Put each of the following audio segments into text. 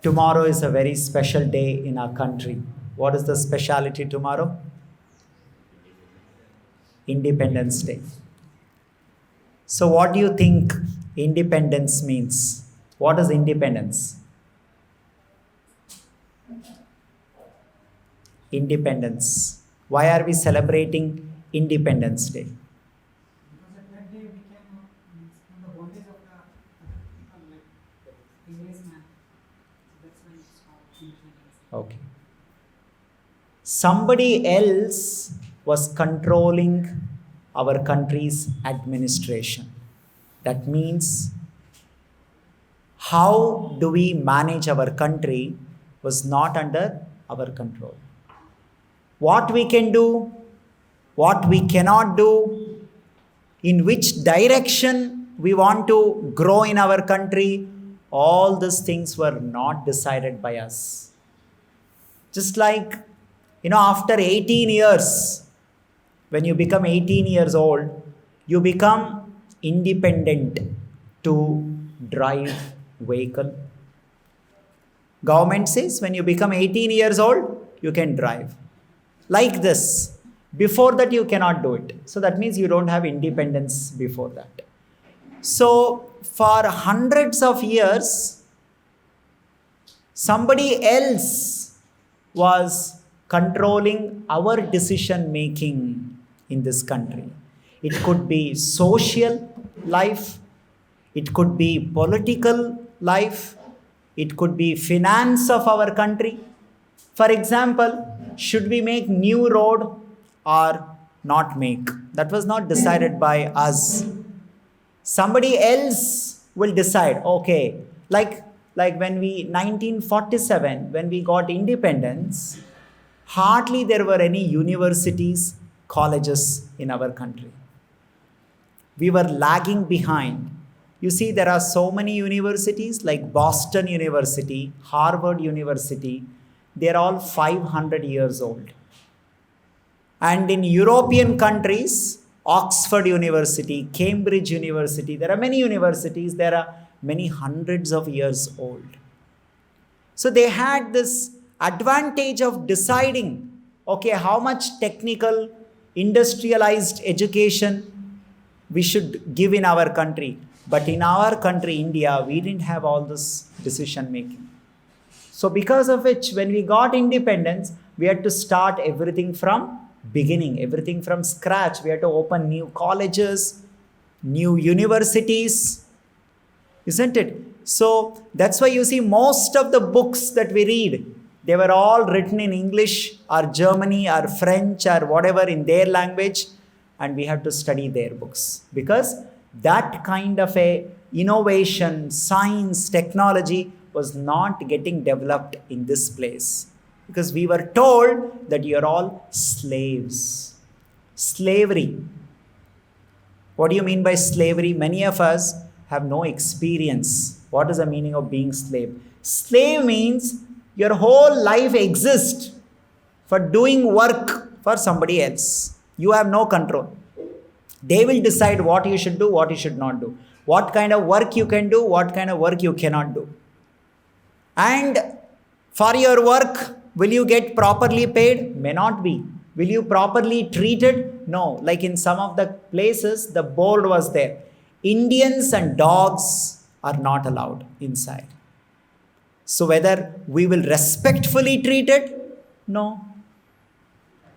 Tomorrow is a very special day in our country. What is the speciality tomorrow? Independence Day. So what do you think independence means? What is independence? Independence. Why are we celebrating Independence Day? Because at that day we came out from the bondage of the people like Englishman. So that's why it's called independence. Okay. Somebody else was controlling our country's administration. That means how do we manage our country was not under our control. What we can do, what we cannot do, in which direction we want to grow in our country, all these things were not decided by us. Just like, after 18 years, when you become 18 years old, you become independent to drive vehicle. Government says when you become 18 years old, you can drive. Like this. Before that, you cannot do it. So that means you don't have independence before that. So for hundreds of years, somebody else was controlling our decision making in this country. It could be social life, it could be political life, it could be finance of our country. For example, should we make new road or not make? That was not decided by us. Somebody else will decide. Okay, like when 1947, when we got independence, hardly there were any universities, colleges in our country. We were lagging behind. You see, there are so many universities like Boston University, Harvard University. They're all 500 years old. And in European countries, Oxford University, Cambridge University, there are many universities, there are many hundreds of years old. So they had this advantage of deciding, okay, how much technical, industrialized education we should give in our country. But in our country, India, we didn't have all this decision making. So because of which, when we got independence, we had to start everything from beginning, everything from scratch. We had to open new colleges, new universities, isn't it? So that's why you see most of the books that we read, they were all written in English or Germany or French or whatever in their language, and we have to study their books because that kind of a innovation, science, technology was not getting developed in this place. Because we were told that you're all slaves. Slavery. What do you mean by slavery? Many of us have no experience. What is the meaning of being slave? Slave means your whole life exists for doing work for somebody else. You have no control. They will decide what you should do, what you should not do. What kind of work you can do, what kind of work you cannot do. And for your work, will you get properly paid? May not be. Will you properly treated? No. Like in some of the places, the board was there. Indians and dogs are not allowed inside. So whether we will respectfully treat it? No.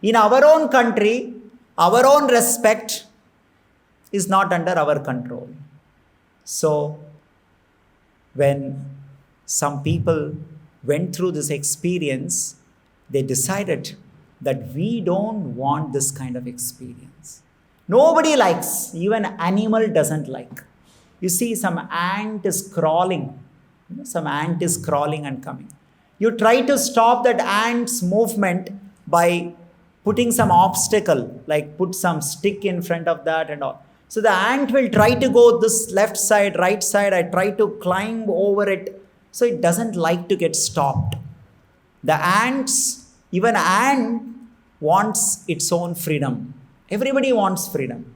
In our own country, our own respect is not under our control. So when some people went through this experience, they decided that we don't want this kind of experience. Nobody likes, even animal doesn't like. You see, some ant is crawling. Some ant is crawling and coming. You try to stop that ant's movement by putting some obstacle, like put some stick in front of that and all. So the ant will try to go this left side, right side. I try to climb over it. So it doesn't like to get stopped. The ants, even ant wants its own freedom. Everybody wants freedom.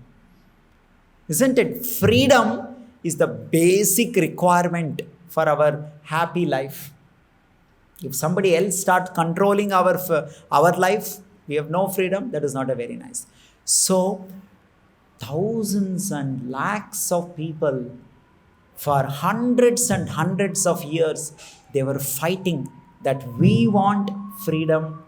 Isn't it? Freedom is the basic requirement for our happy life. If somebody else starts controlling our life, we have no freedom. That is not a very nice. So, thousands and lakhs of people for hundreds and hundreds of years, they were fighting that we want freedom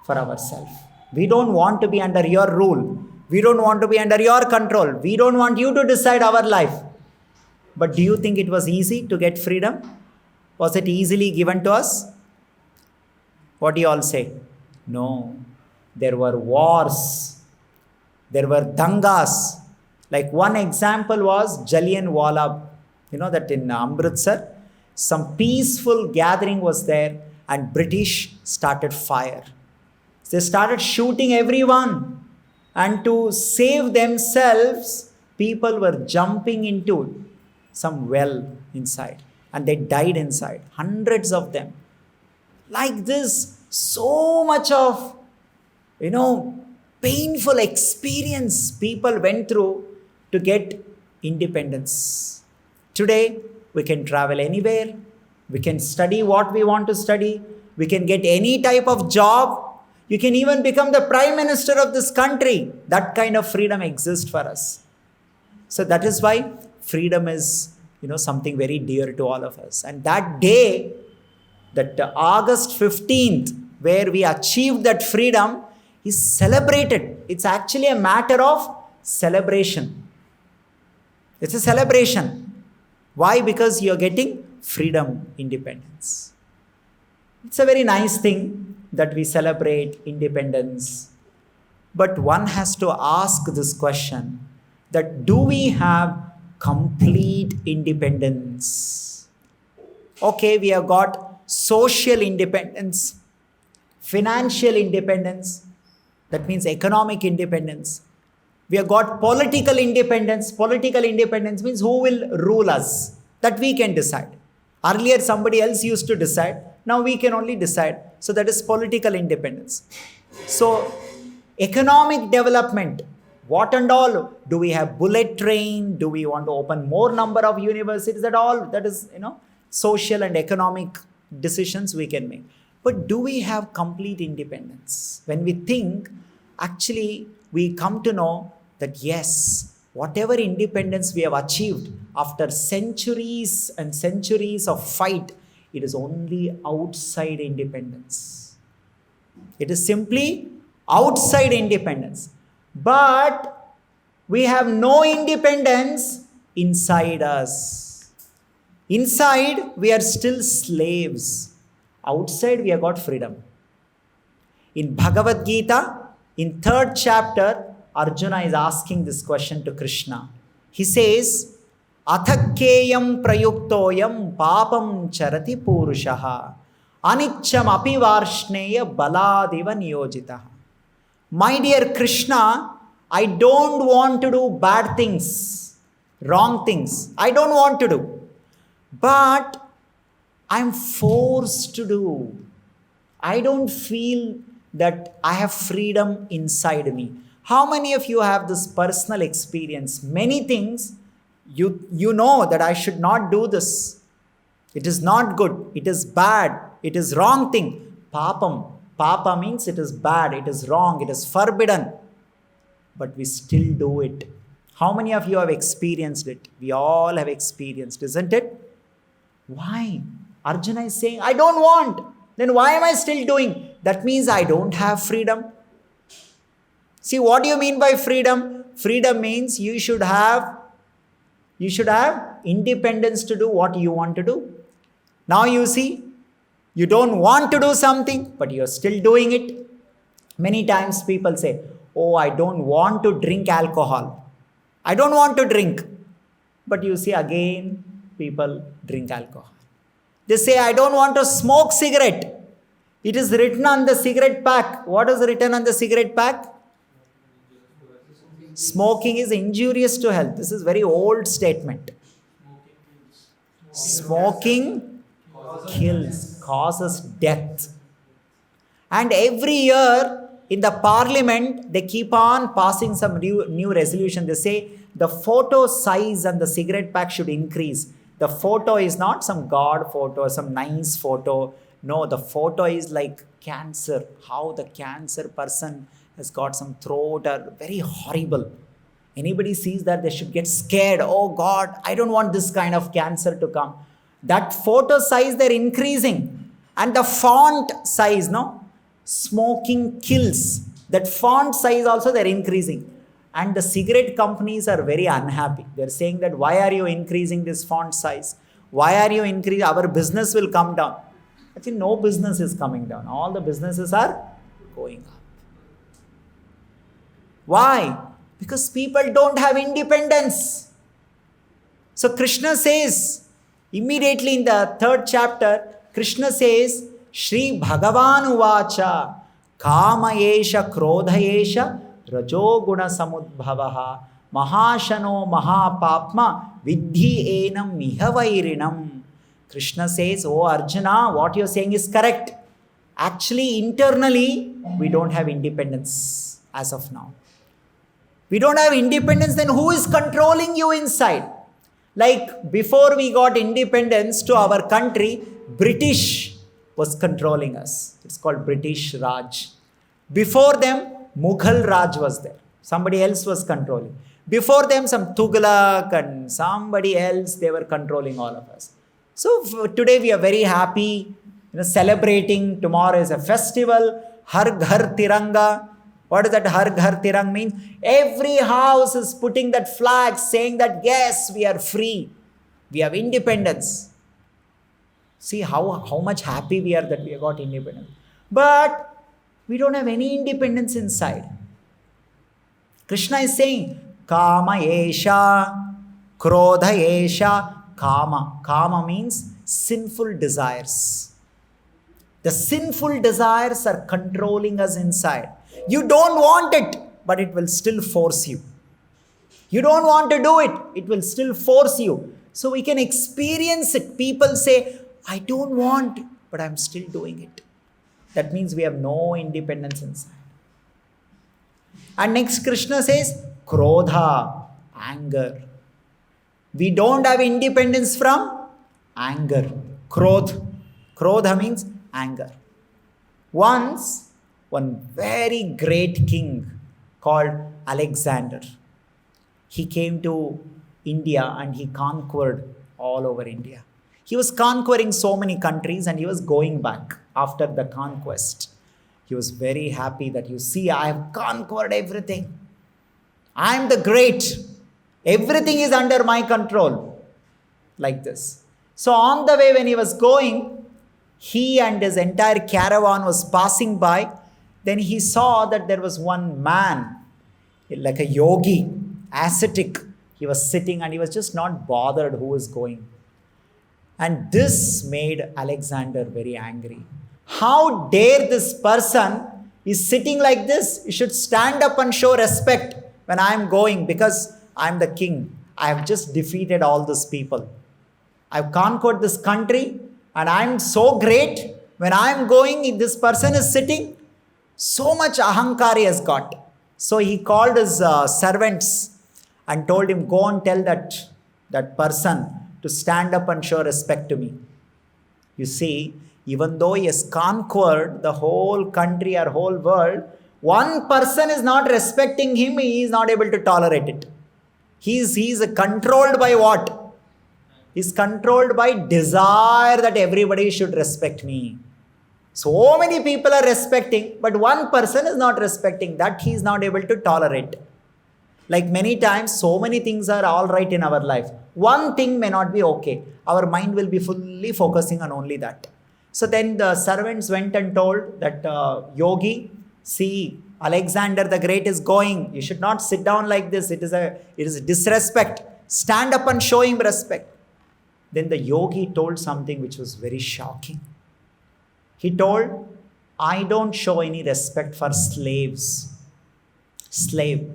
for ourselves. We don't want to be under your rule. We don't want to be under your control. We don't want you to decide our life. But do you think it was easy to get freedom? Was it easily given to us? What do you all say? No. There were wars. There were dangas. Like one example was Jallianwala. You know that in Amritsar, some peaceful gathering was there and British started fire. They started shooting everyone. And to save themselves, people were jumping into some well inside. And they died inside. Hundreds of them. Like this, so much of, painful experience people went through to get independence. Today, we can travel anywhere. We can study what we want to study. We can get any type of job. You can even become the prime minister of this country. That kind of freedom exists for us. So that is why freedom is, something very dear to all of us. And that day, that August 15th, where we achieved that freedom, is celebrated. It's actually a matter of celebration. It's a celebration. Why? Because you're getting freedom, independence. It's a very nice thing that we celebrate independence. But one has to ask this question, that do we have complete independence? Okay, we have got social independence, financial independence, that means economic independence. We have got political independence. Political independence means who will rule us, that we can decide. Earlier somebody else used to decide, now we can only decide. So that is political independence. So economic development, what and all? Do we have bullet train? Do we want to open more number of universities? That is, social and economic decisions we can make. But do we have complete independence? When we think, actually, we come to know that yes, whatever independence we have achieved after centuries and centuries of fight, it is only outside independence. It is simply outside independence. But we have no independence inside us. Inside, we are still slaves. Outside, we have got freedom. In Bhagavad Gita, in 3rd chapter, Arjuna is asking this question to Krishna. He says, Athakkeyam prayuktoyam papam charati purushaha anicham apivarshneya baladiva niyojitaha. My dear Krishna, I don't want to do bad things, wrong things. I don't want to do. But I'm forced to do. I don't feel that I have freedom inside me. How many of you have this personal experience? Many things you know that I should not do this. It is not good. It is bad. It is wrong thing. Papam. Papa means it is bad. It is wrong. It is forbidden. But we still do it. How many of you have experienced it? We all have experienced, isn't it? Why? Arjuna is saying, I don't want. Then why am I still doing? That means I don't have freedom. See, what do you mean by freedom? Freedom means you should have independence to do what you want to do. Now you see, you don't want to do something, but you're still doing it. Many times people say, oh, I don't want to drink alcohol. I don't want to drink. But you see again, people drink alcohol. They say, I don't want to smoke cigarette. It is written on the cigarette pack. What is written on the cigarette pack? Smoking is injurious to health. This is very old statement. Smoking kills, causes death. And every year in the parliament, they keep on passing some new resolution. They say the photo size on the cigarette pack should increase. The photo is not some god photo, some nice photo. No, the photo is like cancer. How the cancer person has got some throat or very horrible. Anybody sees that, they should get scared. Oh God, I don't want this kind of cancer to come. That photo size they're increasing. And the font size, no? Smoking kills. That font size also they're increasing. And the cigarette companies are very unhappy. They're saying that why are you increasing this font size? Why are you increasing? Our business will come down. Actually, no business is coming down. All the businesses are going up. Why? Because people don't have independence. So Krishna says, immediately in the 3rd chapter, Krishna says, Shri Bhagavan Uvacha Kamayesha Krodhayesha Rajoguna Samudbhavaha Mahashano Mahapapma Vidhi Enam Mihavairinam. Krishna says, oh Arjuna, what you're saying is correct. Actually, internally, we don't have independence as of now. We don't have independence, then who is controlling you inside? Like before we got independence to our country, British was controlling us. It's called British Raj. Before them, Mughal Raj was there. Somebody else was controlling. Before them, some Tughlaq and somebody else, they were controlling all of us. So today we are very happy, celebrating. Tomorrow is a festival. Har Ghar Tiranga. What does that Har Ghar Tirang mean? Every house is putting that flag saying that yes, we are free. We have independence. See how much happy we are that we have got independence. But we don't have any independence inside. Krishna is saying, Kama Esha, Krodha Esha, Kama. Kama means sinful desires. The sinful desires are controlling us inside. You don't want it, but it will still force you. You don't want to do it, it will still force you. So we can experience it. People say, I don't want, but I'm still doing it. That means we have no independence inside. And next Krishna says, Krodha, anger. We don't have independence from anger. Krodha means anger. Once, one very great king called Alexander, he came to India and he conquered all over India. He was conquering so many countries and he was going back after the conquest. He was very happy that, you see, I have conquered everything. I am the great. Everything is under my control. Like this. So on the way when he was going, he and his entire caravan was passing by. Then he saw that there was one man, like a yogi, ascetic. He was sitting and he was just not bothered who was going. And this made Alexander very angry. How dare this person is sitting like this? You should stand up and show respect when I am going, because I am the king. I have just defeated all these people. I have conquered this country and I am so great. When I am going, if this person is sitting, so much ahankar he has got. So he called his servants and told him, go and tell that person to stand up and show respect to me. You see, even though he has conquered the whole country or whole world, one person is not respecting him, he is not able to tolerate it. He is controlled by what? He is controlled by desire that everybody should respect me. So many people are respecting, but one person is not respecting. That he is not able to tolerate. Like many times, so many things are all right in our life. One thing may not be okay. Our mind will be fully focusing on only that. So then the servants went and told that yogi, see, Alexander the Great is going. You should not sit down like this. It is a disrespect. Stand up and show him respect. Then the yogi told something which was very shocking. He told, I don't show any respect for slaves. Slave.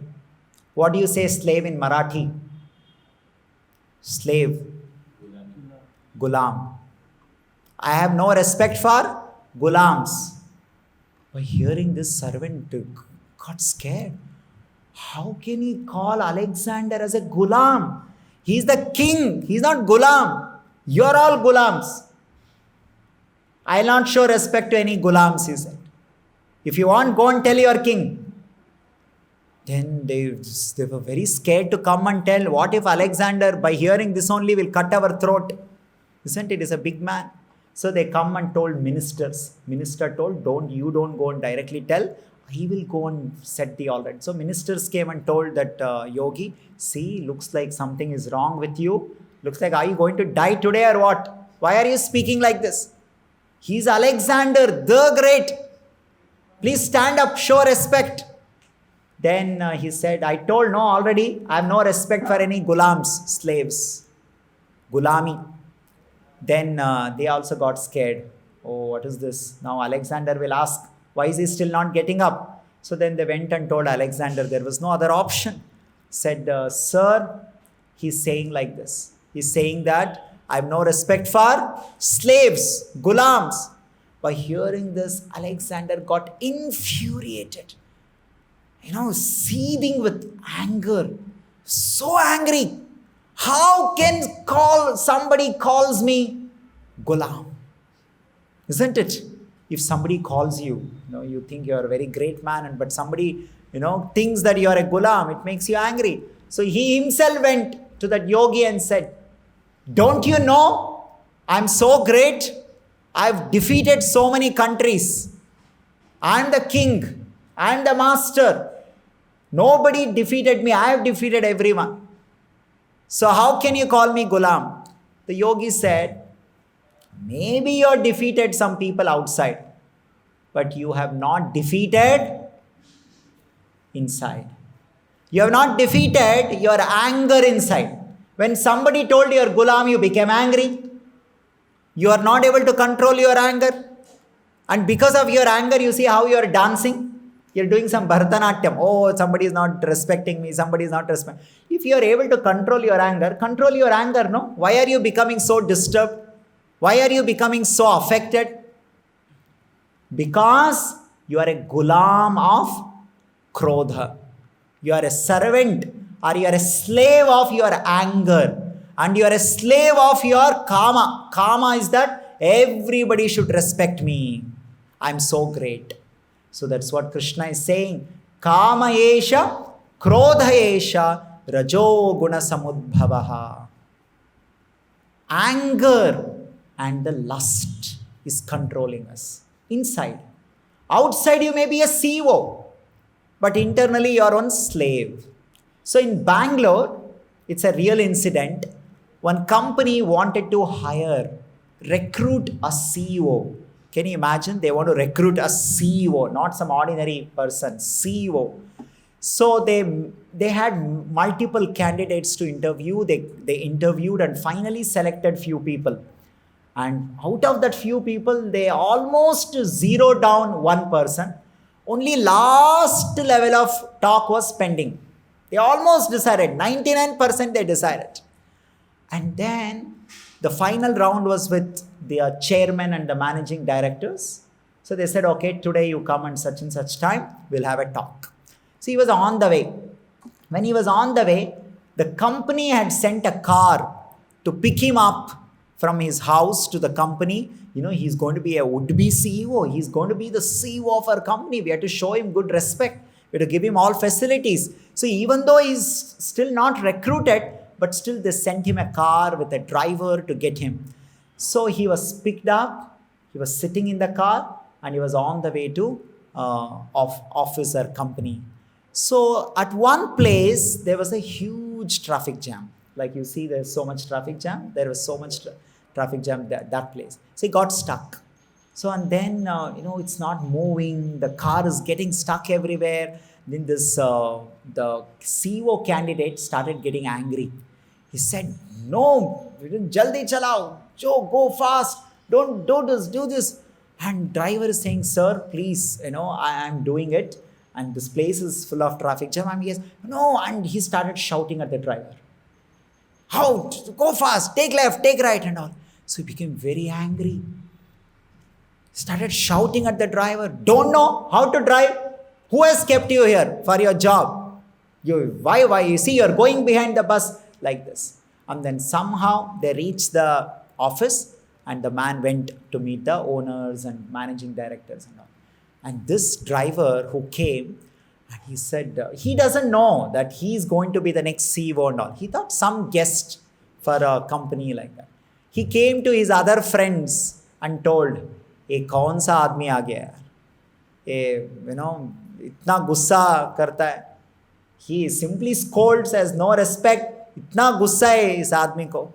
What do you say slave in Marathi? Slave. Gulam. I have no respect for gulams. By hearing this, servant got scared. How can he call Alexander as a gulam? He is the king. He is not gulam. You are all gulams. I'll not show respect to any gulams, he said. If you want, go and tell your king. Then they were very scared to come and tell. What if Alexander, by hearing this only, will cut our throat? Isn't it? He's a big man. So they come and told ministers. Minister told, don't go and directly tell. He will go and set the all right. So ministers came and told that Yogi, see, looks like something is wrong with you. Looks like, are you going to die today or what? Why are you speaking like this? He's Alexander the Great. Please stand up, show respect. Then he said, I told no already, I have no respect for any gulams, slaves. Gulami. Then they also got scared. Oh, what is this? Now Alexander will ask, why is he still not getting up? So then they went and told Alexander there was no other option. Said, sir, he's saying like this. He's saying that I have no respect for slaves, gulams. By hearing this, Alexander got infuriated. Seething with anger. So angry. How can somebody calls me gulam? Isn't it? If somebody calls you, you think you're a very great man, but somebody, thinks that you're a gulam, it makes you angry. So he himself went to that yogi and said, don't you know I'm so great? I've defeated so many countries. I'm the king. I'm the master. Nobody defeated me. I have defeated everyone. So how can you call me gulam? The yogi said, maybe you defeated some people outside, but you have not defeated inside. You have not defeated your anger inside. When somebody told you you're gulam, you became angry. You are not able to control your anger. And because of your anger, you see how you are dancing. You're doing some Bharatanatyam. Oh, somebody is not respecting me. Somebody is not respecting. If you are able to control your anger, no? Why are you becoming so disturbed? Why are you becoming so affected? Because you are a gulam of krodha. You are a servant or you are a slave of your anger. And you are a slave of your kama. Kama is that everybody should respect me. I'm so great. So that's what Krishna is saying. Kama esha, krodha esha, rajo guna samudbhavaha. Anger and the lust is controlling us inside. Outside you may be a CEO, but internally you are one slave. So in Bangalore, it's a real incident. One company wanted to recruit a CEO. Can you imagine? They want to recruit a CEO, not some ordinary person, CEO. So they had multiple candidates to interview. They interviewed and finally selected few people. And out of that few people, they almost zeroed down one person. Only last level of talk was pending. They almost decided, 99% they decided. And then the final round was with the chairman and the managing directors. So they said, okay, today you come and such time, we'll have a talk. So he was on the way. When he was on the way, the company had sent a car to pick him up from his house to the company. He's going to be a would-be CEO. He's going to be the CEO of our company. We have to show him good respect. We have to give him all facilities. So even though he's still not recruited, but still they sent him a car with a driver to get him. So he was picked up, he was sitting in the car, and he was on the way to office or company. So at one place, there was a huge traffic jam. Like you see, there's so much traffic jam. There was so much traffic jam that place. So he got stuck. So and then, it's not moving. The car is getting stuck everywhere. Then the CEO candidate started getting angry. He said, no, jaldi chalao, Joe, go fast. Don't do this. And driver is saying, sir, please, I am doing it. And this place is full of traffic jam. And he says, no. And he started shouting at the driver. How? Go fast, take left, take right and all. So he became very angry. Started shouting at the driver. Don't know how to drive? Who has kept you here for your job? Why? You see, you're going behind the bus like this. And then somehow they reach the office. And the man went to meet the owners and managing directors and all. And this driver who came, and he said, he doesn't know that he's going to be the next CEO and all. He thought some guest for a company like that. He came to his other friends and told, "ये कौन सा आदमी आ गया यार? ये, इतना गुस्सा करता है." He simply scolds, has no respect. इतना गुस्सा है इस आदमी को.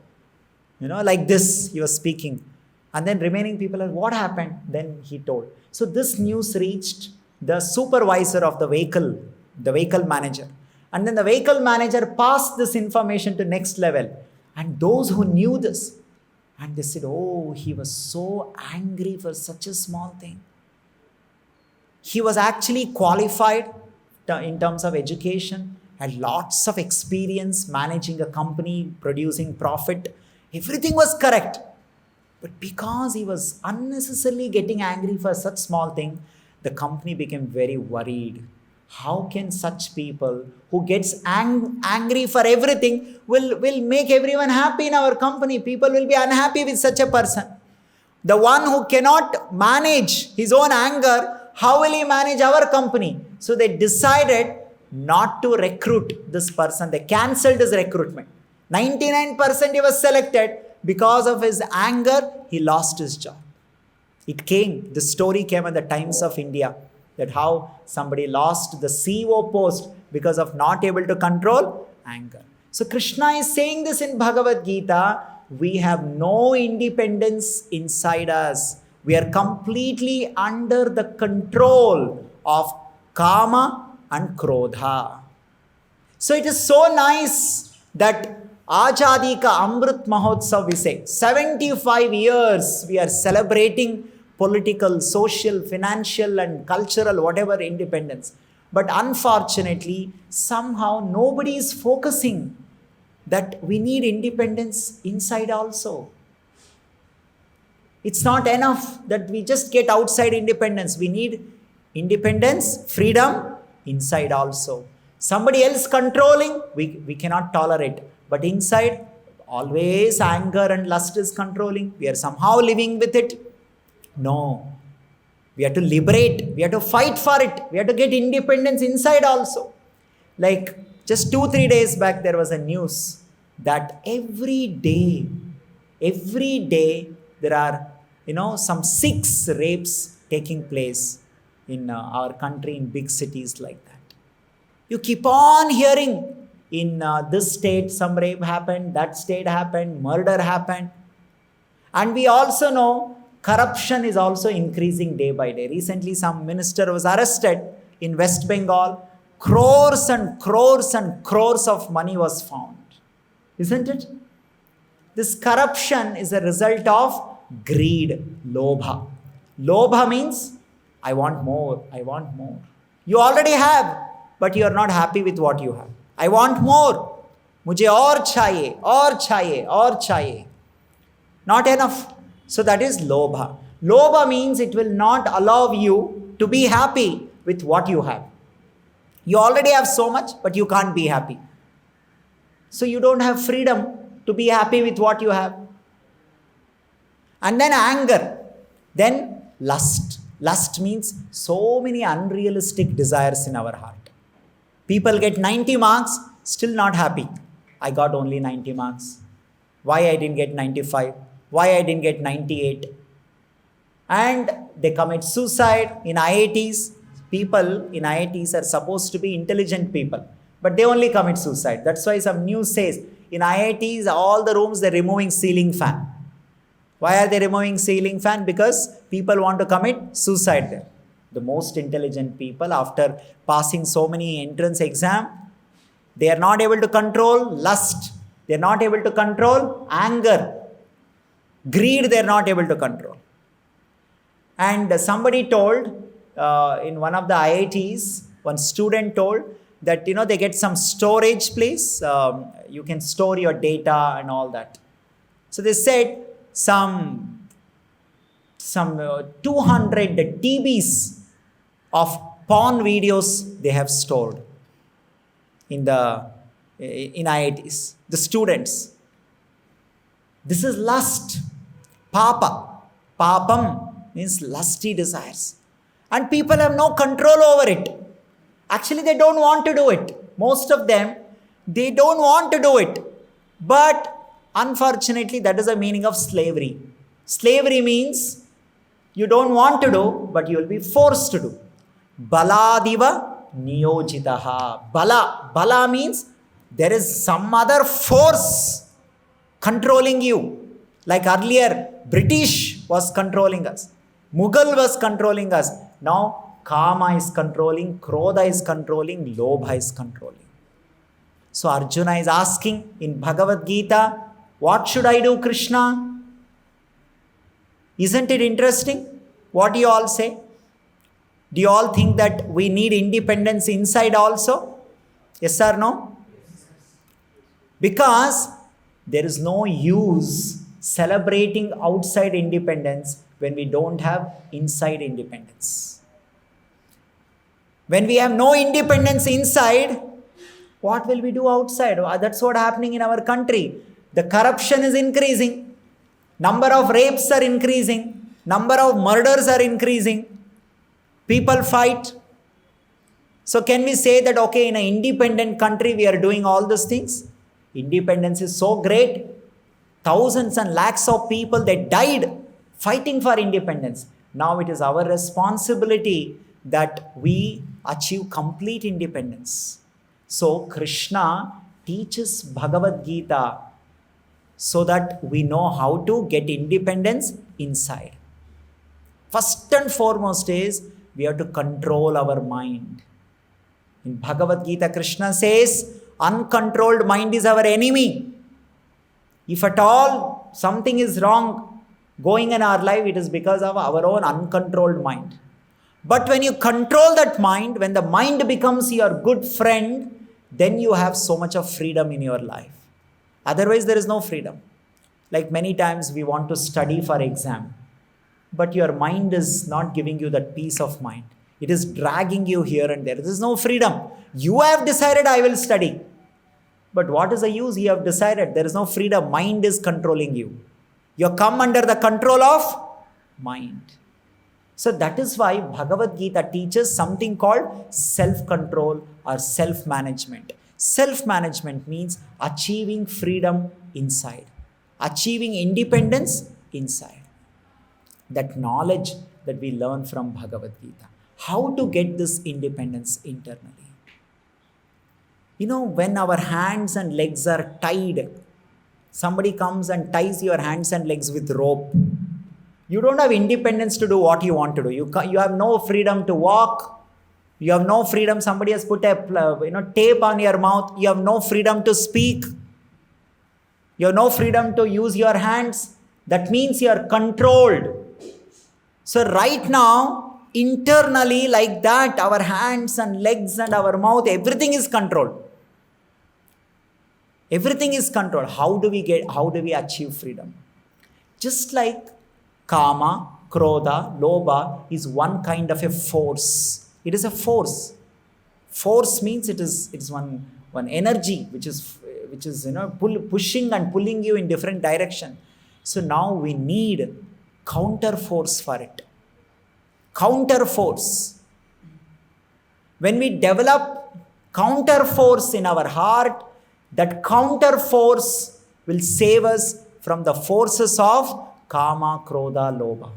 Like this he was speaking. And then remaining people are, "What happened?" Then he told. So this news reached the supervisor of the vehicle manager. And then the vehicle manager passed this information to next level. And those who knew this, and they said, "Oh, he was so angry for such a small thing." He was actually qualified in terms of education, had lots of experience managing a company, producing profit. Everything was correct. But because he was unnecessarily getting angry for such small thing, the company became very worried. How can such people who gets angry for everything will make everyone happy in our company? People will be unhappy with such a person. The one who cannot manage his own anger, how will he manage our company? So they decided not to recruit this person. They cancelled his recruitment. 99% he was selected. Because of his anger, he lost his job. The story came at the Times of India, that how somebody lost the CEO post because of not able to control anger. So Krishna is saying this in Bhagavad Gita, we have no independence inside us. We are completely under the control of Kama and Krodha. So it is so nice that Ajadi Ka Amrit Mahotsav, we say, 75 years we are celebrating political, social, financial and cultural, whatever independence. But unfortunately, somehow nobody is focusing that we need independence inside also. It's not enough that we just get outside independence. We need independence, freedom inside also. Somebody else controlling, we cannot tolerate. But inside, always anger and lust is controlling. We are somehow living with it. No. We have to liberate. We have to fight for it. We have to get independence inside also. Like just 2-3 days back, there was a news that every day, there are, some 6 rapes taking place in our country, in big cities like that. You keep on hearing, in this state some rape happened, that state happened, murder happened. And we also know corruption is also increasing day by day. Recently some minister was arrested in West Bengal. Crores and crores and crores of money was found. Isn't it? This corruption is a result of greed, lobha. Lobha means, I want more, I want more. You already have, but you are not happy with what you have. I want more. Mujhe aur chahiye, aur chahiye, aur chahiye. Not enough. So that is lobha. Lobha means it will not allow you to be happy with what you have. You already have so much, but you can't be happy. So you don't have freedom to be happy with what you have. And then anger. Then lust. Lust means so many unrealistic desires in our heart. People get 90 marks, still not happy. I got only 90 marks. Why I didn't get 95? Why I didn't get 98? And they commit suicide in IITs. People in IITs are supposed to be intelligent people, but they only commit suicide. That's why some news says, in IITs, all the rooms, they're removing ceiling fan. Why are they removing ceiling fan? Because people want to commit suicide there. The most intelligent people, after passing so many entrance exam, they are not able to control lust. They are not able to control anger. Greed, they are not able to control. And somebody told, in one of the IITs, one student told that, they get some storage place. You can store your data and all that. So they said some 200 TBs of porn videos they have stored in IITs, the students. This is lust. Papa. Papam means lusty desires. And people have no control over it. Actually, they don't want to do it. Most of them, they don't want to do it. But unfortunately, that is the meaning of slavery. Slavery means you don't want to do, but you will be forced to do. Baladiva niyojitaha. Bala means there is some other force controlling you. Like earlier, British was controlling us. Mughal was controlling us. Now, Kama is controlling, Krodha is controlling, Lobha is controlling. So Arjuna is asking in Bhagavad Gita, what should I do, Krishna? Isn't it interesting? What do you all say? Do you all think that we need independence inside also? Yes or no? Because there is no use celebrating outside independence when we don't have inside independence. When we have no independence inside, what will we do outside? That's what happening in our country. The corruption is increasing. Number of rapes are increasing. Number of murders are increasing. People fight. So can we say that, okay, in an independent country, we are doing all these things? Independence is so great. Thousands and lakhs of people, they died fighting for independence. Now it is our responsibility that we achieve complete independence. So Krishna teaches Bhagavad Gita so that we know how to get independence inside. First and foremost is we have to control our mind. In Bhagavad Gita, Krishna says, uncontrolled mind is our enemy. If at all something is wrong going in our life, it is because of our own uncontrolled mind. But when you control that mind, when the mind becomes your good friend, then you have so much of freedom in your life. Otherwise, there is no freedom. Like many times we want to study for exam, but your mind is not giving you that peace of mind. It is dragging you here and there. There is no freedom. You have decided, I will study. But what is the use? You have decided. There is no freedom. Mind is controlling you. You have come under the control of mind. So that is why Bhagavad Gita teaches something called self-control or self-management. Self-management means achieving freedom inside. Achieving independence inside. That knowledge that we learn from Bhagavad Gita. How to get this independence internally. You know, when our hands and legs are tied, somebody comes and ties your hands and legs with rope. You don't have independence to do what you want to do. You have no freedom to walk. You have no freedom. Somebody has put a tape on your mouth. You have no freedom to speak. You have no freedom to use your hands. That means you are controlled. So right now, internally like that, our hands and legs and our mouth, everything is controlled. Everything is controlled. How do we achieve freedom? Just like Kama, Krodha, Lobha is one kind of a force. It is a force. Force means it is one energy which is pushing and pulling you in different direction. So now we need counter force for it. Counter force. When we develop counter force in our heart, that counter force will save us from the forces of Kama, Krodha, Lobha.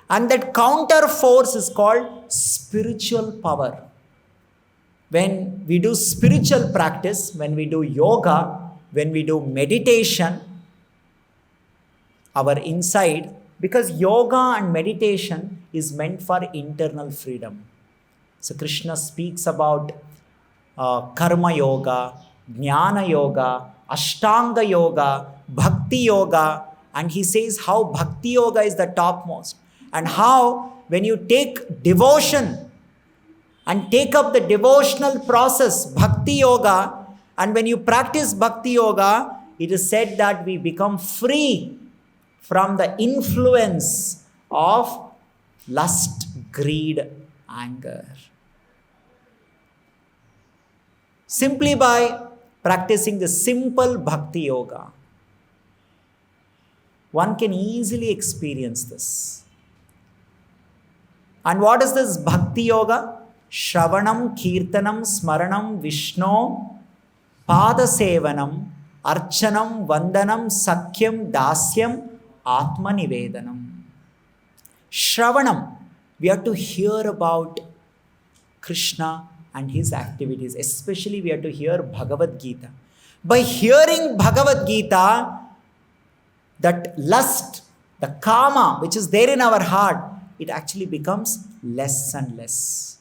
And that counter force is called spiritual power. When we do spiritual practice, when we do yoga, when we do meditation, our inside, because yoga and meditation is meant for internal freedom. So Krishna speaks about karma yoga, jnana yoga, ashtanga yoga, bhakti yoga, and he says how bhakti yoga is the topmost, and how when you take devotion and take up the devotional process, bhakti yoga, and when you practice bhakti yoga, it is said that we become free from the influence of lust, greed, anger. Simply by practicing the simple bhakti yoga. one can easily experience this. And what is this Bhakti Yoga? Shravanam, Kirtanam, Smaranam, Vishnu, Pada Sevanam, Archanam, Vandanam, Sakyam, Dasyam, Atma Nivedanam. Shravanam, we have to hear about Krishna and his activities. Especially we have to hear Bhagavad Gita. By hearing Bhagavad Gita, that lust, the kama which is there in our heart, it actually becomes less and less.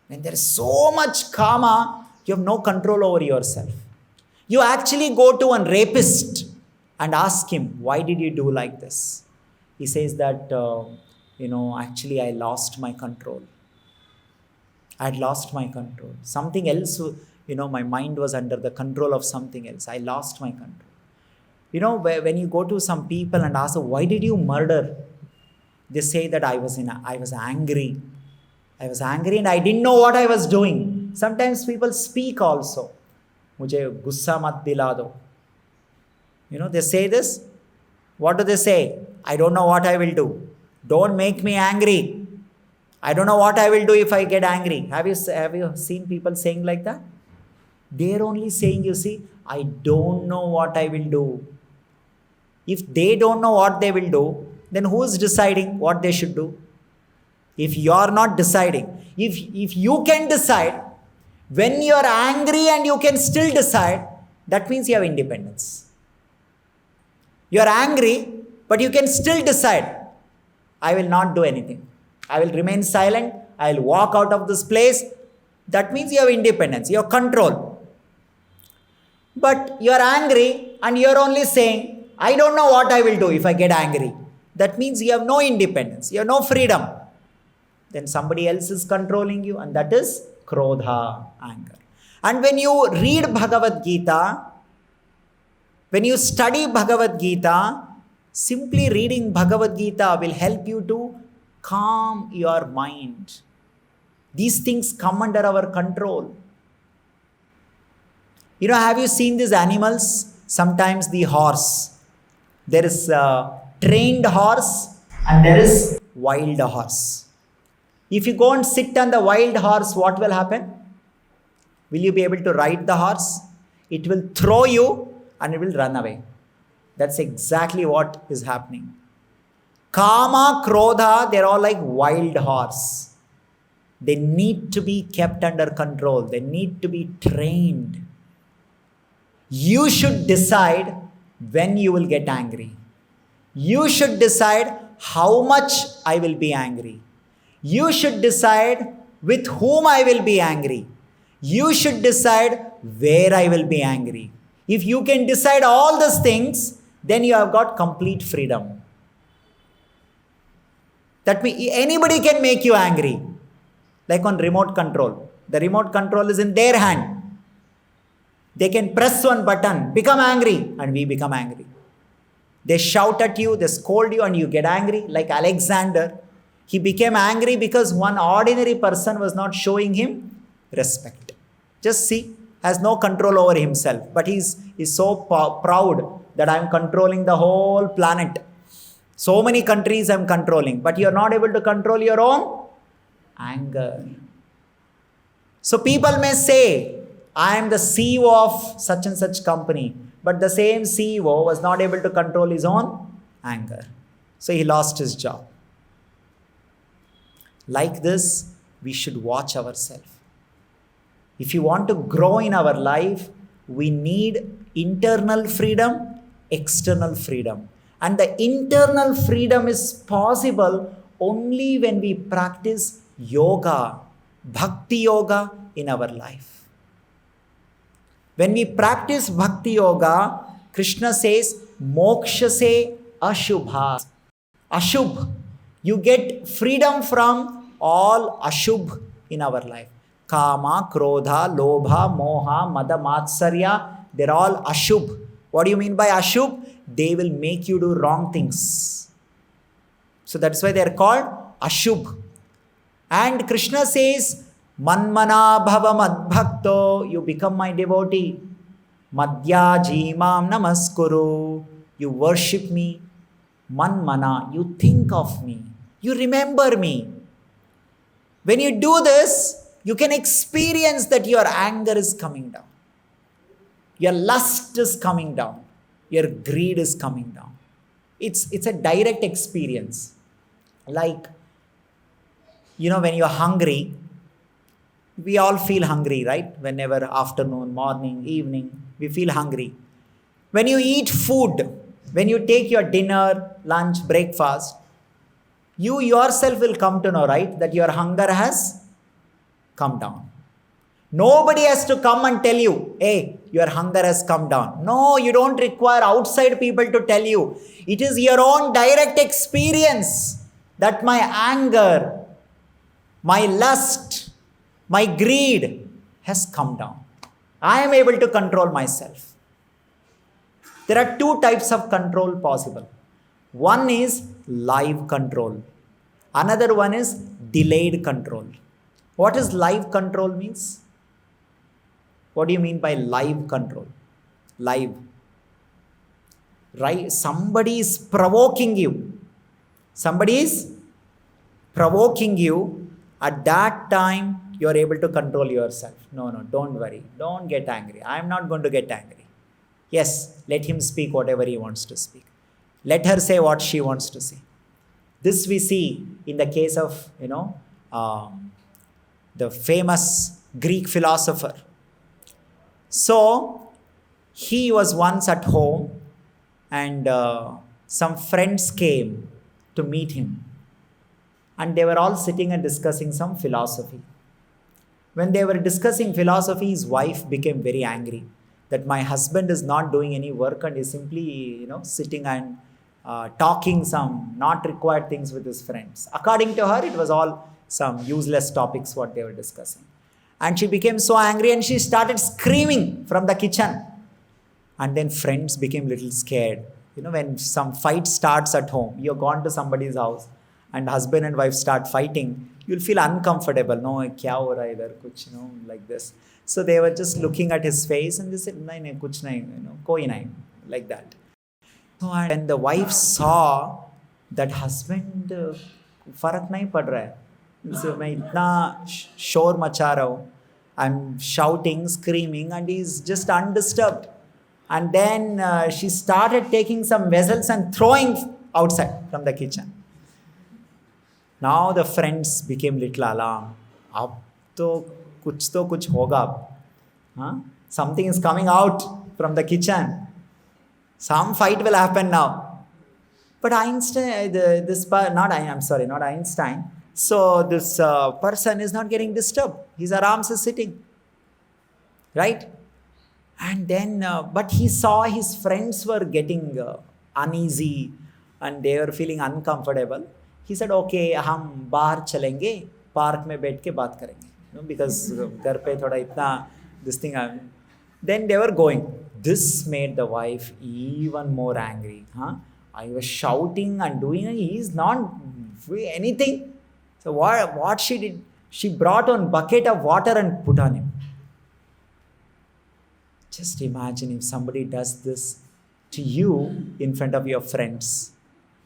When there is so much kama, you have no control over yourself. You actually go to a rapist and ask him, why did you do like this? He says that, actually I lost my control. I had lost my control. Something else, my mind was under the control of something else. I lost my control. When you go to some people and ask them, why did you murder? They say that I was angry. I was angry and I didn't know what I was doing. Sometimes people speak also. Mujhe gussa mat dila do. They say this. What do they say? I don't know what I will do. Don't make me angry. I don't know what I will do if I get angry. Have you seen people saying like that? They're only saying, I don't know what I will do. If they don't know what they will do, then who is deciding what they should do? If you are not deciding, if you can decide, when you are angry and you can still decide, that means you have independence. You are angry, but you can still decide, I will not do anything. I will remain silent. I will walk out of this place. That means you have independence, you have control. But you are angry and you are only saying, I don't know what I will do if I get angry. That means you have no independence, you have no freedom. Then somebody else is controlling you, and that is krodha, anger. And when you read Bhagavad Gita, when you study Bhagavad Gita, simply reading Bhagavad Gita will help you to calm your mind. These things come under our control. Have you seen these animals? Sometimes the horse. There is a trained horse and there is wild horse. If you go and sit on the wild horse, what will happen? Will you be able to ride the horse? It will throw you and it will run away. That's exactly what is happening. Kama, Krodha, they're all like wild horse. They need to be kept under control. They need to be trained. You should decide when you will get angry. You should decide how much I will be angry. You should decide with whom I will be angry. You should decide where I will be angry. If you can decide all these things, then you have got complete freedom. That means anybody can make you angry. Like on remote control. The remote control is in their hand. They can press one button, become angry, and we become angry. They shout at you, they scold you, and you get angry. Like Alexander, he became angry because one ordinary person was not showing him respect. Just see, has no control over himself. But he's so proud that I'm controlling the whole planet. So many countries I'm controlling. But you're not able to control your own anger. So people may say, I am the CEO of such and such company. But the same CEO was not able to control his own anger. So he lost his job. Like this, we should watch ourselves. If you want to grow in our life, we need internal freedom, external freedom. And the internal freedom is possible only when we practice yoga, bhakti yoga in our life. When we practice bhakti yoga, Krishna says, moksha se ashubha. Ashubh. You get freedom from all ashubh in our life. Kama, Krodha, Lobha, Moha, Mada, Matsarya, they're all ashubh. What do you mean by ashubh? They will make you do wrong things. So that's why they're called ashubh. And Krishna says, Manmana bhava madbhakto, you become my devotee. Madhya jimam namaskuru. you worship me, man mana, you think of me, you remember me. When you do this, you can experience that your anger is coming down. Your lust is coming down. Your greed is coming down. It's a direct experience. Like, when you're hungry, we all feel hungry, right? Whenever afternoon, morning, evening, we feel hungry. When you eat food, when you take your dinner, lunch, breakfast, you yourself will come to know, right, that your hunger has come down. Nobody has to come and tell you, hey, your hunger has come down. No, you don't require outside people to tell you. It is your own direct experience that my anger, my lust, my greed has come down. I am able to control myself. There are two types of control possible. One is live control. Another one is delayed control. What is live control means? What do you mean by live control? Live. Right? Somebody is provoking you. Somebody is provoking you. At that time, you are able to control yourself. No, don't worry. Don't get angry. I am not going to get angry. Yes, let him speak whatever he wants to speak. Let her say what she wants to say. This we see in the case of, the famous Greek philosopher. So, he was once at home and some friends came to meet him. And they were all sitting and discussing some philosophy. When they were discussing philosophy, his wife became very angry that my husband is not doing any work and is simply, sitting and talking some not required things with his friends. According to her, it was all some useless topics what they were discussing. And she became so angry and she started screaming from the kitchen. And then friends became little scared. When some fight starts at home, you're gone to somebody's house and husband and wife start fighting, you'll feel uncomfortable. No, kya ho raha idhar, kuch, like this. So they were just looking at his face and they said, nahi, kuch nahi, koi nahi, like that. So and the wife saw that husband, farak nahi pad raha hai. So मैं इतना शोर मचा रहा हूँ, I'm shouting, screaming, and he's just undisturbed. And then she started taking some vessels and throwing outside from the kitchen. Now the friends became little alarmed. अब तो कुछ होगा. Huh? Something is coming out from the kitchen. Some fight will happen now. But Einstein, not Einstein. So this person is not getting disturbed. His arms is sitting. Right? And then, but he saw his friends were getting uneasy and they were feeling uncomfortable. He said, okay, हम बाहर चलेंगे, park में बैठ के बात करेंगे. Because घर पे थोड़ा इतना this thing. Then they were going. This made the wife even more angry. I was shouting and doing, and he is not doing anything. So what she did? She brought one bucket of water and put on him. Just imagine if somebody does this to you in front of your friends.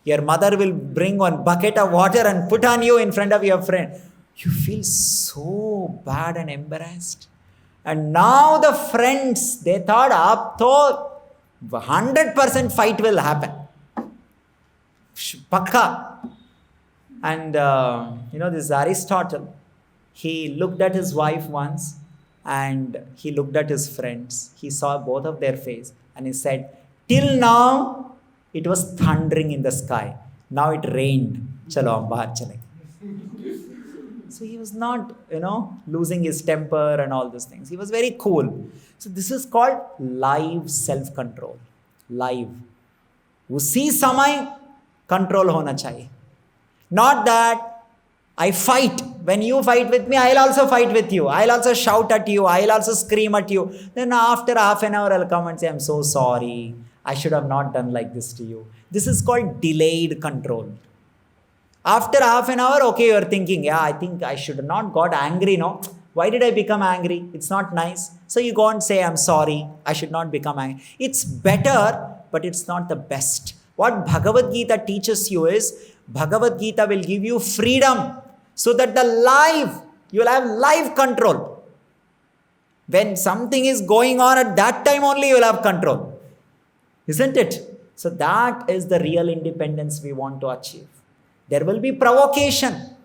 Your mother will bring one bucket of water and put on you in front of your friend. You feel so bad and embarrassed. And now the friends, they thought, up to 100% fight will happen. Pakka. And this Aristotle, he looked at his wife once and he looked at his friends. He saw both of their face and he said, till now it was thundering in the sky. Now it rained. Chalo, hum bahar chalenge. So he was not, losing his temper and all those things. He was very cool. So this is called live self-control. Live. Usi samay control hona chahiye. Not that I fight. When you fight with me, I'll also fight with you. I'll also shout at you. I'll also scream at you. Then after half an hour, I'll come and say, I'm so sorry. I should have not done like this to you. This is called delayed control. After half an hour, okay, you're thinking, I think I should have not got angry, no? Why did I become angry? It's not nice. So you go and say, I'm sorry. I should not become angry. It's better but it's not the best. What Bhagavad Gita teaches you is, Bhagavad Gita will give you freedom so that you will have life control. When something is going on at that time only you will have control. Isn't it? So that is the real independence we want to achieve. There will be provocation,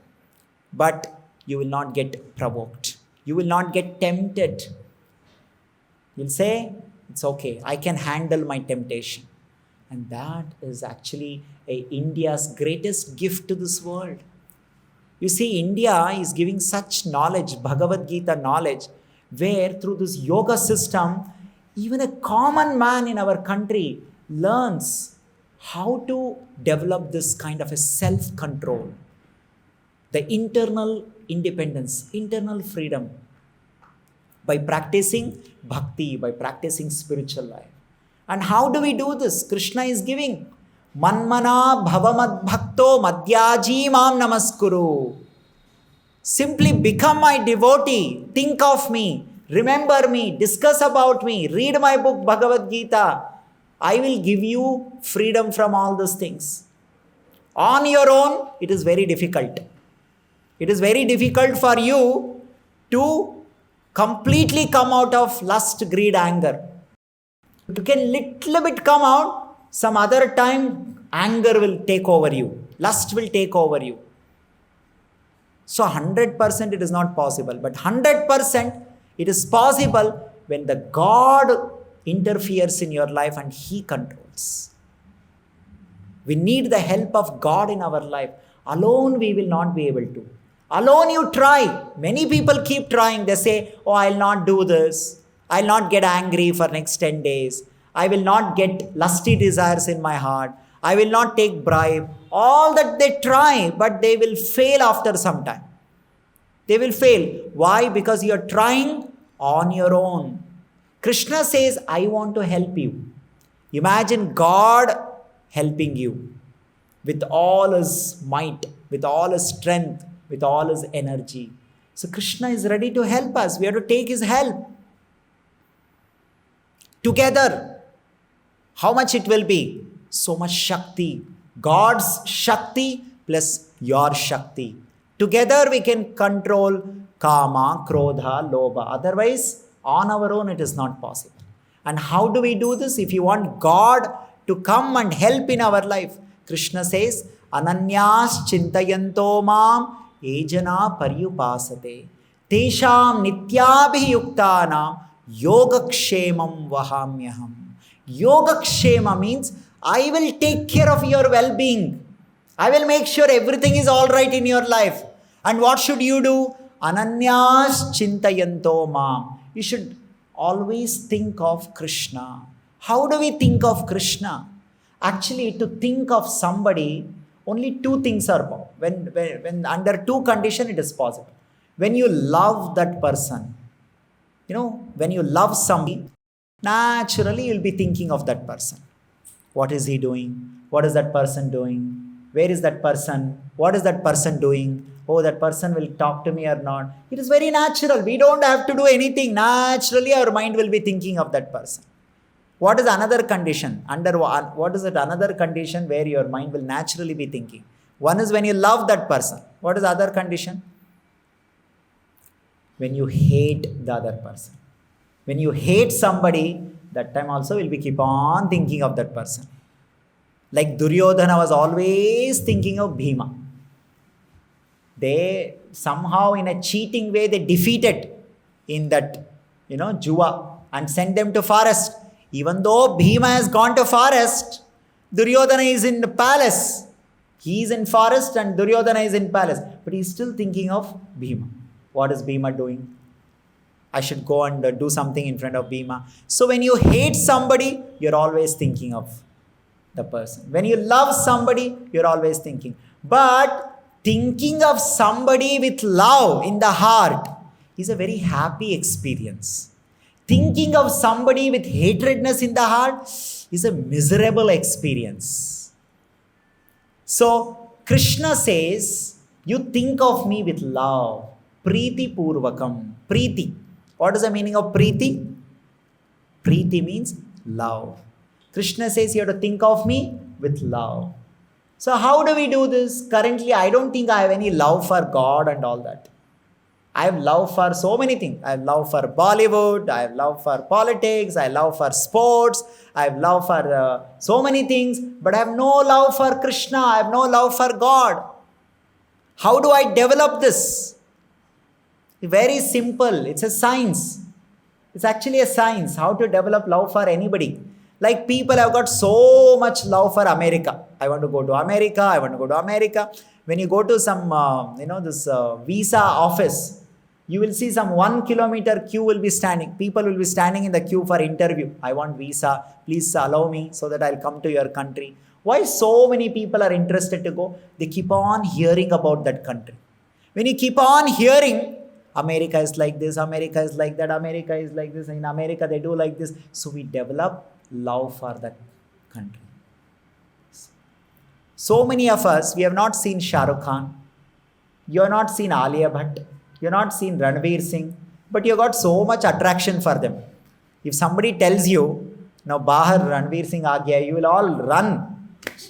but you will not get provoked. You will not get tempted. You'll say, it's okay, I can handle my temptation. And that is actually India's greatest gift to this world. You see, India is giving such knowledge, Bhagavad Gita knowledge, where through this yoga system, even a common man in our country learns how to develop this kind of a self-control, the internal independence, internal freedom, by practicing bhakti, by practicing spiritual life. And how do we do this? Krishna is giving, Manmana bhavamad bhakto madhyaji mam namaskuru. Simply become my devotee, think of me, remember me, discuss about me, read my book Bhagavad Gita. I will give you freedom from all these things. On your own, it is very difficult. It is very difficult for you to completely come out of lust, greed, anger. You can little bit come out, some other time anger will take over you, lust will take over you. So 100% it is not possible, but 100% it is possible when the God interferes in your life and He controls. We need the help of God in our life. Alone we will not be able to. Alone you try. Many people keep trying. They say, oh, I'll not do this. I'll not get angry for next 10 days. I will not get lusty desires in my heart. I will not take bribe. All that they try, but they will fail after some time. They will fail. Why? Because you are trying on your own. Krishna says, I want to help you. Imagine God helping you with all His might, with all His strength, with all His energy. So Krishna is ready to help us. We have to take His help. Together, how much it will be? So much Shakti. God's Shakti plus your Shakti. Together we can control Kama, Krodha, Lobha. Otherwise, on our own it is not possible. And how do we do this? If you want God to come and help in our life, Krishna says, Ananyas chintayanto mam ejana paryupasate tesham nityabhiyuktanam yogakshemam vahamyaham. Yogakshema means I will take care of your well-being. I will make sure everything is all right in your life. And what should you do? Ananyas chintayanto mam. You should always think of Krishna. How do we think of Krishna? Actually, to think of somebody, only two things are possible. When under two conditions it is possible. When you love that person, when you love somebody, naturally you will be thinking of that person. What is he doing? What is that person doing? Where is that person? What is that person doing? Oh, that person will talk to me or not. It is very natural. We don't have to do anything. Naturally, our mind will be thinking of that person. What is another condition? What is it? Another condition where your mind will naturally be thinking. One is when you love that person. What is the other condition? When you hate the other person. When you hate somebody, that time also will be keep on thinking of that person. Like Duryodhana was always thinking of Bhima. They somehow in a cheating way they defeated in that Juva and sent them to forest. Even though Bhima has gone to forest, Duryodhana is in the palace. He is in forest and Duryodhana is in palace. But he is still thinking of Bhima. What is Bhima doing? I should go and do something in front of Bhima. So when you hate somebody, you're always thinking of the person. When you love somebody, you're always thinking. But thinking of somebody with love in the heart is a very happy experience. Thinking of somebody with hatredness in the heart is a miserable experience. So Krishna says, you think of me with love. Preeti purvakam. Preeti. What is the meaning of preeti? Preeti means love. Krishna says you have to think of me with love. So how do we do this? Currently, I don't think I have any love for God and all that. I have love for so many things. I have love for Bollywood. I have love for politics. I have love for sports. I have love for so many things. But I have no love for Krishna. I have no love for God. How do I develop this? Very simple. It's a science. It's actually a science. How to develop love for anybody. Like people have got so much love for America. I want to go to America. I want to go to America. When you go to some, this visa office, you will see some 1 kilometer queue will be standing. People will be standing in the queue for interview. I want visa. Please allow me so that I'll come to your country. Why so many people are interested to go? They keep on hearing about that country. When you keep on hearing, America is like this, America is like that, America is like this, in America they do like this. So we develop love for that country. So many of us, we have not seen Shah Rukh Khan. You have not seen Alia Bhatt. You have not seen Ranveer Singh. But you got so much attraction for them. If somebody tells you, now Bahar Ranveer Singh aa gaya, you will all run.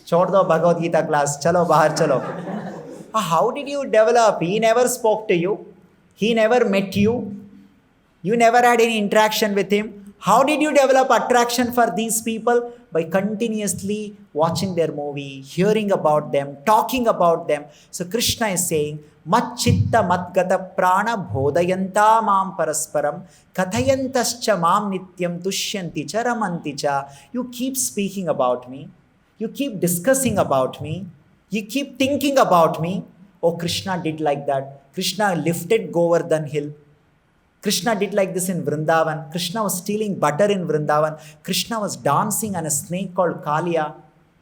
Chhod do Bhagavad Gita class. Chalo Bahar chalo. How did you develop? He never spoke to you. He never met you. You never had any interaction with him. How did you develop attraction for these people? By continuously watching their movie, hearing about them, talking about them. So Krishna is saying, mat chitta mat gata prana bodhayanta mam parasparam kathayantascha mam nityam tushyanti cha ramanti cha. You keep speaking about me. You keep discussing about me. You keep thinking about me. Oh, Krishna did like that. Krishna lifted Govardhan hill. Krishna did like this in Vrindavan. Krishna was stealing butter in Vrindavan. Krishna was dancing on a snake called Kaliya.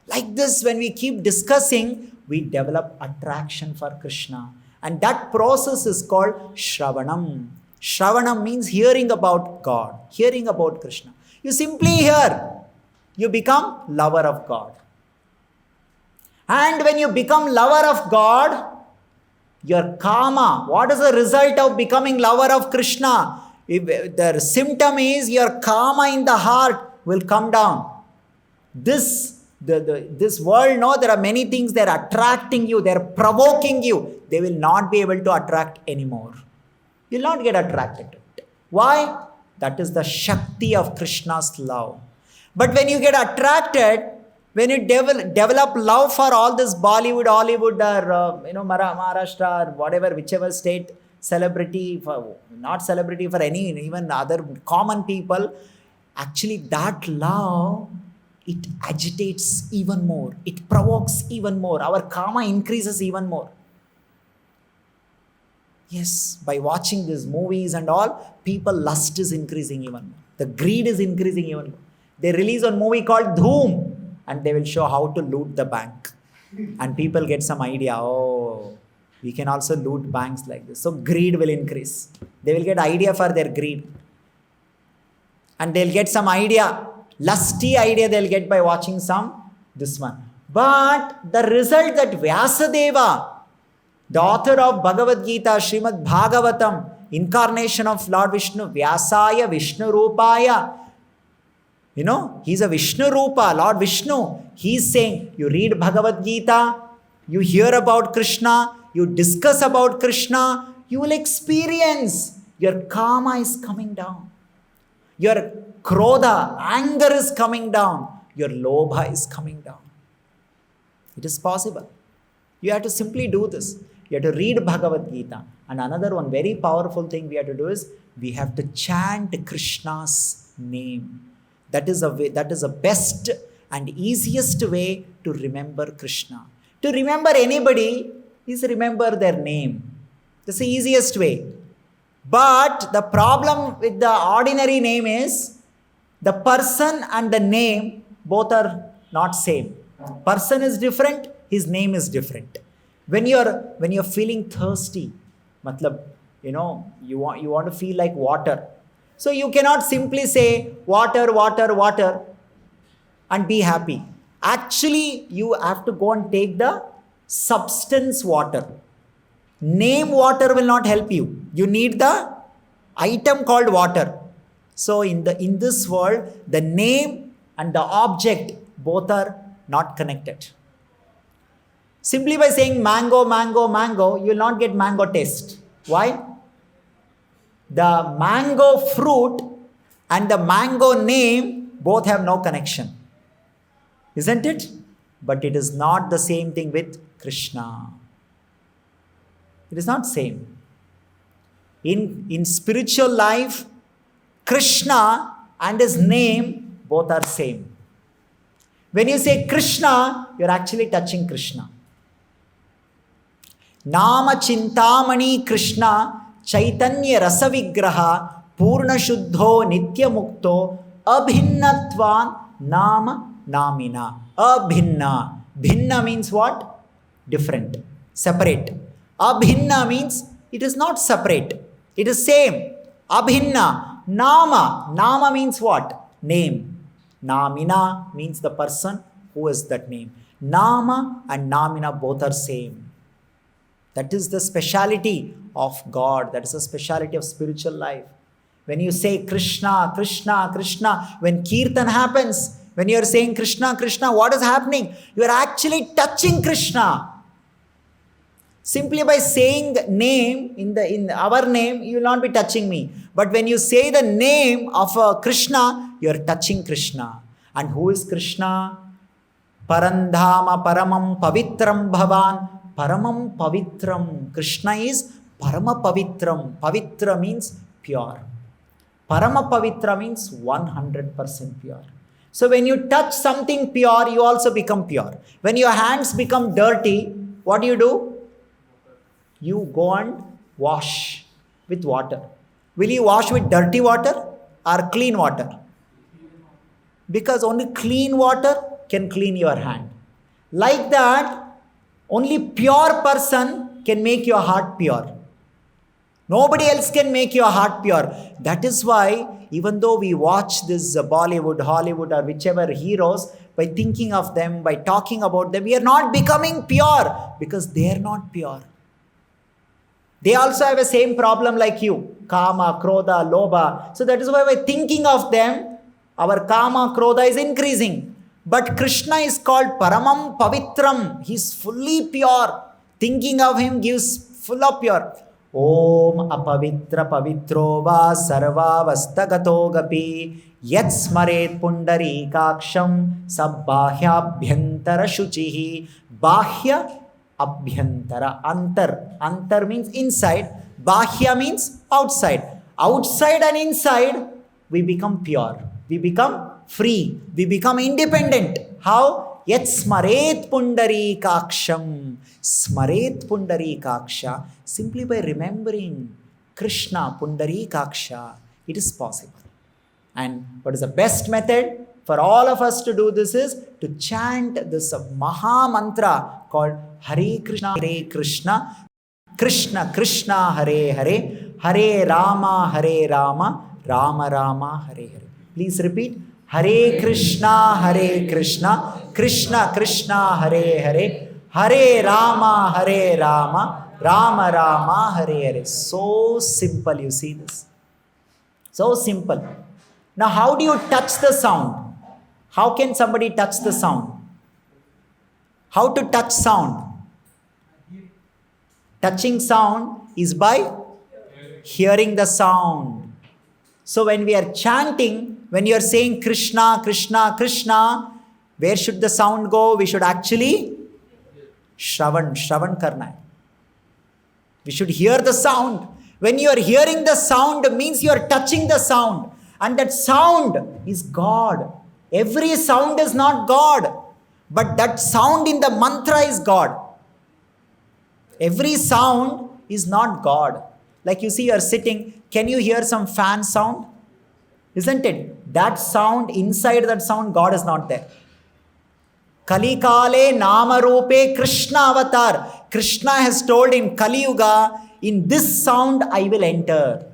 Like this, when we keep discussing, we develop attraction for Krishna. And that process is called Shravanam. Shravanam means hearing about God, hearing about Krishna. You simply hear, you become lover of God. And when you become lover of God, your karma, what is the result of becoming lover of Krishna? If the symptom is your karma in the heart will come down. This world, no, there are many things that are attracting you, they're provoking you. They will not be able to attract anymore. You'll not get attracted to it. Why? That is the Shakti of Krishna's love. But when you get attracted, when you develop love for all this Bollywood, Hollywood, or Maharashtra, or whatever, whichever state celebrity, not celebrity for any, even other common people, actually that love, it agitates even more. It provokes even more. Our karma increases even more. Yes, by watching these movies and all, people lust is increasing even more. The greed is increasing even more. They release a movie called Dhoom, and they will show how to loot the bank. And people get some idea, oh, we can also loot banks like this. So greed will increase. They will get idea for their greed. And they'll get some idea, lusty idea they'll get by watching this one. But the result that Vyasadeva, the author of Bhagavad Gita, Srimad Bhagavatam, incarnation of Lord Vishnu, Vyasaya Vishnu Rupaya, he's a Vishnu Rupa, Lord Vishnu. He's saying, you read Bhagavad Gita, you hear about Krishna, you discuss about Krishna, you will experience your karma is coming down. Your krodha, anger is coming down. Your lobha is coming down. It is possible. You have to simply do this. You have to read Bhagavad Gita. And another one very powerful thing we have to do is, we have to chant Krishna's name. That is a best and easiest way to remember Krishna. To remember anybody is remember their name. That's the easiest way. But the problem with the ordinary name is, the person and the name both are not same. Person is different, his name is different. When you're feeling thirsty, you want to feel like water. So you cannot simply say water, water, water and be happy. Actually, you have to go and take the substance water. Name water will not help you. You need the item called water. So in this world, the name and the object, both are not connected. Simply by saying mango, mango, mango, you will not get mango taste. Why? The mango fruit and the mango name both have no connection. Isn't it? But it is not the same thing with Krishna. It is not same. In spiritual life, Krishna and his name both are same. When you say Krishna, you are actually touching Krishna. Nama Chintamani Krishna Chaitanya Rasavigraha Purna Shuddho Nitya Mukto Abhinnatvan Nama Namina. Abhinna. Bhinna means what? Different. Separate. Abhinna means it is not separate. It is same. Abhinna. Nama. Nama means what? Name. Namina means the person who is that name. Nama and Namina both are same. That is the speciality of God. That is the speciality of spiritual life. When you say Krishna, Krishna, Krishna, when Kirtan happens, when you are saying Krishna, Krishna, what is happening? You are actually touching Krishna. Simply by saying name, in our name, you will not be touching me. But when you say the name of Krishna, you are touching Krishna. And who is Krishna? Parandhama Paramam Pavitram Bhavan. Paramam Pavitram. Krishna is Parama Pavitram. Pavitra means pure. Parama Pavitra means 100% pure. So when you touch something pure, you also become pure. When your hands become dirty, what do? You go and wash with water. Will you wash with dirty water or clean water? Because only clean water can clean your hand. Like that, only pure person can make your heart pure. Nobody else can make your heart pure. That is why, even though we watch this Bollywood, Hollywood, or whichever heroes, by thinking of them, by talking about them, we are not becoming pure because they are not pure. They also have the same problem like you. Kama, Krodha, Lobha. So that is why by thinking of them, our Kama, Krodha is increasing. But Krishna is called Paramam Pavitram. He is fully pure. Thinking of him gives full of pure. Om apavitra pavitro va sarva vastagato gapi yat smaret pundari kaksham sabbahya abhyantara shuchihi. Bahya abhyantara. Antar means inside. Bahya means outside. Outside and inside, we become pure. We become free. We become independent. How? Yat smaret pundari kaksham. Smaret pundari kaksha. Simply by remembering Krishna pundari kaksha, it is possible. And what is the best method for all of us to do this is to chant this Maha Mantra called Hare Krishna, Krishna Krishna, Hare Hare, Hare Rama, Rama Rama, Hare Hare. Please repeat. Hare Krishna, Krishna Krishna, Hare Hare, Hare Rama, Rama Rama, Hare Hare. So simple, you see this. So simple. Now, how do you touch the sound? How can somebody touch the sound? How to touch sound? Touching sound is by hearing the sound. So when we are chanting, when you are saying Krishna, Krishna, Krishna, where should the sound go? We should actually Shravan karna hai. We should hear the sound. When you are hearing the sound, means you are touching the sound. And that sound is God. Every sound is not God. But that sound in the mantra is God. Every sound is not God. Like you see, you are sitting. Can you hear some fan sound? Isn't it? That sound, inside that sound, God is not there. Kali Kale Nama Rupe Krishna Avatar. Krishna has told in Kali Yuga, in this sound I will enter.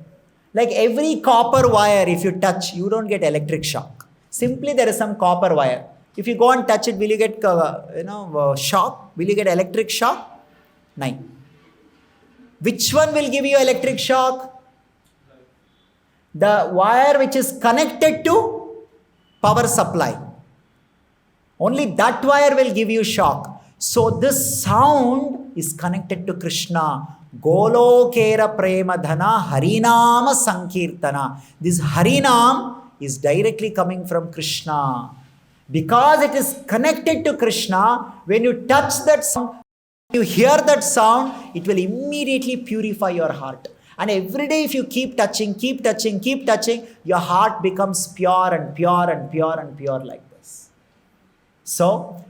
Like every copper wire, if you touch, you don't get electric shock. Simply there is some copper wire. If you go and touch it, will you get shock? Will you get electric shock? No. Which one will give you electric shock? The wire which is connected to power supply. Only that wire will give you shock. So this sound is connected to Krishna. Golokera Premadhana Harinama Sankirtana. This Harinam is directly coming from Krishna. Because it is connected to Krishna, when you touch that sound, you hear that sound, it will immediately purify your heart. And every day, if you keep touching, your heart becomes pure and pure and pure and pure like this. So,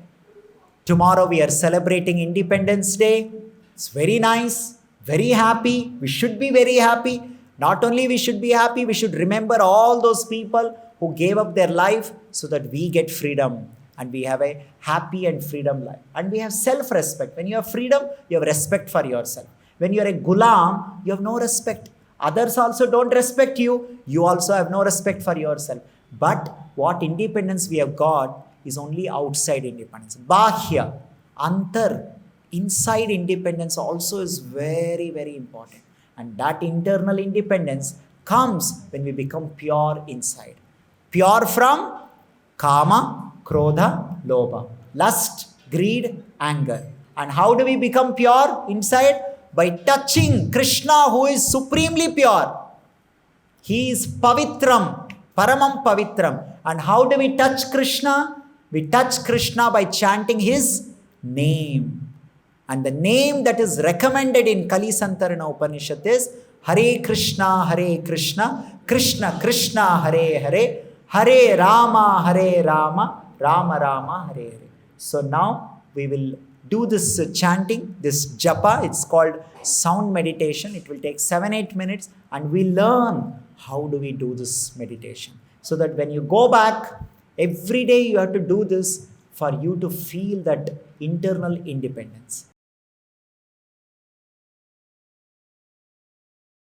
tomorrow we are celebrating Independence Day. It's very nice, very happy. We should be very happy. Not only we should be happy, we should remember all those people who gave up their life so that we get freedom and we have a happy and freedom life. And we have self-respect. When you have freedom, you have respect for yourself. When you are a gulam, you have no respect. Others also don't respect you. You also have no respect for yourself. But what independence we have got is only outside independence. Bahya, antar, inside independence also is very, very important. And that internal independence comes when we become pure inside. Pure from kama, krodha, lobha, lust, greed, anger. And how do we become pure inside? By touching Krishna, who is supremely pure. He is pavitram, paramam pavitram. And how do we touch Krishna? We touch Krishna by chanting his name. And the name that is recommended in Kali Santarana Upanishad is Hare Krishna, Krishna Krishna, Hare Hare, Hare Rama, Rama Rama, Hare Hare. So now we will do this chanting, this japa. It's called sound meditation. It will take 7-8 minutes and we learn how do we do this meditation. So that when you go back, every day you have to do this for you to feel that internal independence.